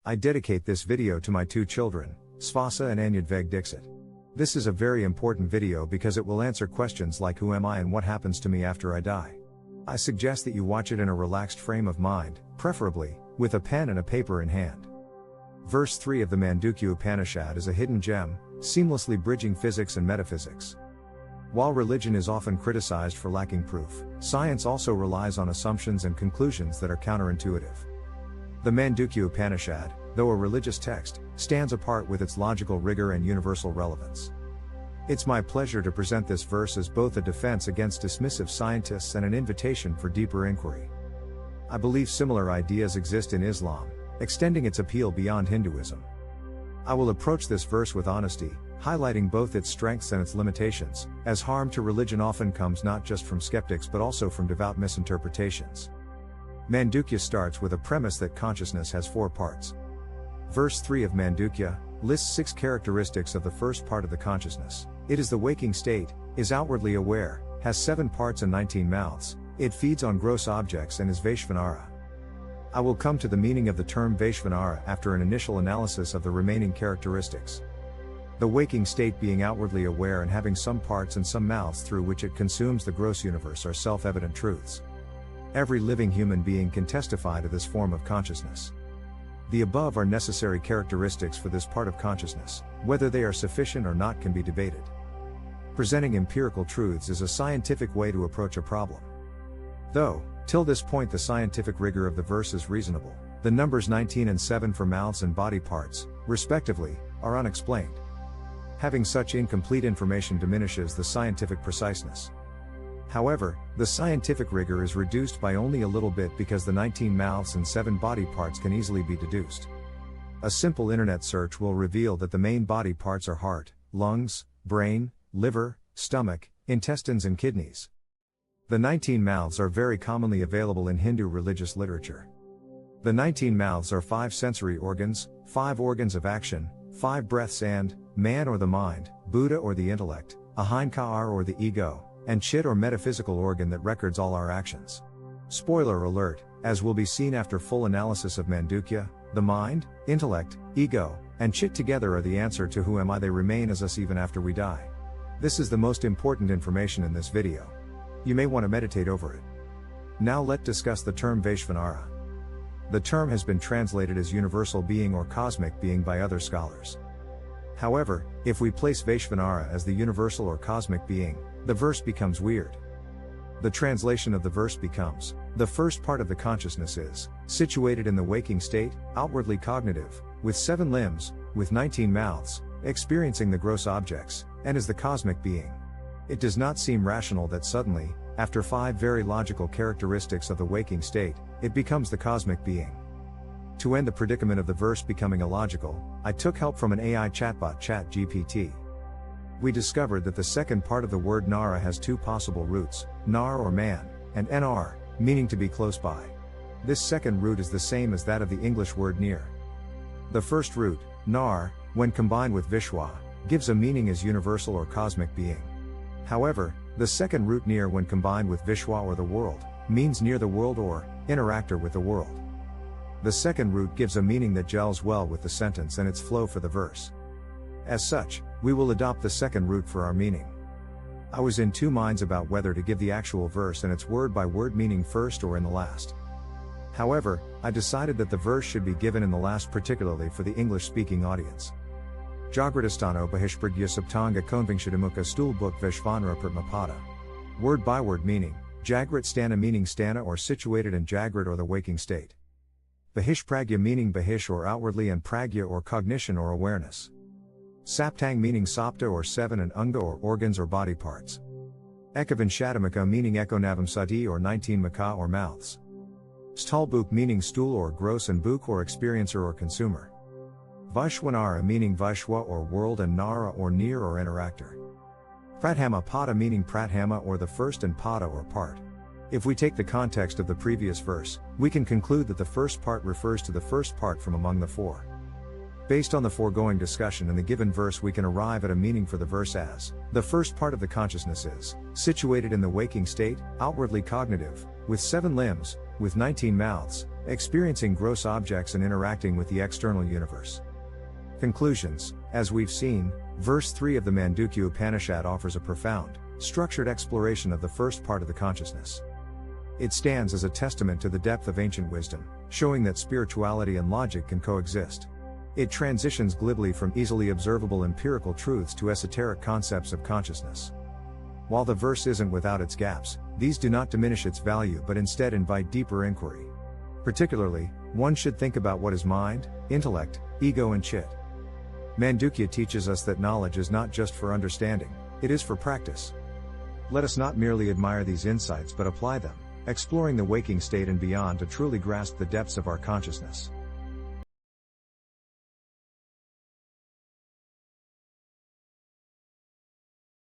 I dedicate this video to my two children, Svasa and Anudveg Dixit. This is a very important video because it will answer questions like who am I and what happens to me after I die. I suggest that you watch it in a relaxed frame of mind, preferably with a pen and a paper in hand. Verse 3 of the Mandukya Upanishad is a hidden gem, seamlessly bridging physics and metaphysics. While religion is often criticized for lacking proof, science also relies on assumptions and conclusions that are counterintuitive. The Mandukya Upanishad, though a religious text, stands apart with its logical rigor and universal relevance. It's my pleasure to present this verse as both a defense against dismissive scientists and an invitation for deeper inquiry. I believe similar ideas exist in Islam, extending its appeal beyond Hinduism. I will approach this verse with honesty, highlighting both its strengths and its limitations, as harm to religion often comes not just from skeptics but also from devout misinterpretations. Mandukya starts with a premise that consciousness has 4 parts. Verse 3 of Mandukya lists 6 characteristics of the first part of the consciousness. It is the waking state, is outwardly aware, has 7 parts and 19 mouths, it feeds on gross objects and is Vaishvanara. I will come to the meaning of the term Vaishvanara after an initial analysis of the remaining characteristics. The waking state being outwardly aware and having some parts and some mouths through which it consumes the gross universe are self-evident truths. Every living human being can testify to this form of consciousness. The above are necessary characteristics for this part of consciousness. Whether they are sufficient or not can be debated. Presenting empirical truths is a scientific way to approach a problem. Though, till this point the scientific rigor of the verse is reasonable, the numbers 19 and 7 for mouths and body parts, respectively, are unexplained. Having such incomplete information diminishes the scientific preciseness. However, the scientific rigor is reduced by only a little bit because the 19 mouths and 7 body parts can easily be deduced. A simple internet search will reveal that the main body parts are heart, lungs, brain, liver, stomach, intestines and kidneys. The 19 mouths are very commonly available in Hindu religious literature. The 19 mouths are 5 sensory organs, 5 organs of action, 5 breaths and, man or the mind, Buddha or the intellect, Ahankar or the ego, and Chit or metaphysical organ that records all our actions. Spoiler alert, as will be seen after full analysis of Mandukya, the mind, intellect, ego, and Chit together are the answer to who am I. They remain as us even after we die. This is the most important information in this video. You may want to meditate over it. Now let's discuss the term Vaishvanara. The term has been translated as universal being or cosmic being by other scholars. However, if we place Vaishvanara as the universal or cosmic being, the verse becomes weird. The translation of the verse becomes, the first part of the consciousness is, situated in the waking state, outwardly cognitive, with 7 limbs, with 19 mouths, experiencing the gross objects, and is the cosmic being. It does not seem rational that suddenly, after 5 very logical characteristics of the waking state, it becomes the cosmic being. To end the predicament of the verse becoming illogical, I took help from an AI chatbot ChatGPT. We discovered that the second part of the word Nara has 2 possible roots, nar or man, and nr, meaning to be close by. This second root is the same as that of the English word near. The first root, nar, when combined with Vishwa, gives a meaning as universal or cosmic being. However, the second root near when combined with Vishwa or the world, means near the world or, interactor with the world. The second root gives a meaning that gels well with the sentence and its flow for the verse. As such, we will adopt the second root for our meaning. I was in 2 minds about whether to give the actual verse and its word-by-word meaning first or in the last. However, I decided that the verse should be given in the last, particularly for the English-speaking audience. Jagratistano Bahishpragya Saptanga Konvingshadimukha Stoolbook Vishvanara Pratmapada. Word-by-word meaning, Jagrat stana meaning stana or situated in Jagrat or the waking state. Bahishpragya meaning bahish or outwardly and pragya or cognition or awareness. Saptang meaning sapta or 7 and unga or organs or body parts. Ekavinshadamaka meaning ekonavam sadi or 19 maka or mouths. Stulbuk meaning stool or gross and buk or experiencer or consumer. Vaishwanara meaning Vaishwa or world and Nara or near or interactor. Prathama pada meaning Prathama or the first and pada or part. If we take the context of the previous verse, we can conclude that the first part refers to the first part from among the 4. Based on the foregoing discussion and the given verse, we can arrive at a meaning for the verse as, the first part of the consciousness is, situated in the waking state, outwardly cognitive, with 7 limbs, with 19 mouths, experiencing gross objects and interacting with the external universe. Conclusions. As we've seen, verse 3 of the Mandukya Upanishad offers a profound, structured exploration of the first part of the consciousness. It stands as a testament to the depth of ancient wisdom, showing that spirituality and logic can coexist. It transitions glibly from easily observable empirical truths to esoteric concepts of consciousness. While the verse isn't without its gaps, these do not diminish its value but instead invite deeper inquiry. Particularly, one should think about what is mind, intellect, ego and chit. Mandukya teaches us that knowledge is not just for understanding, it is for practice. Let us not merely admire these insights but apply them, exploring the waking state and beyond to truly grasp the depths of our consciousness.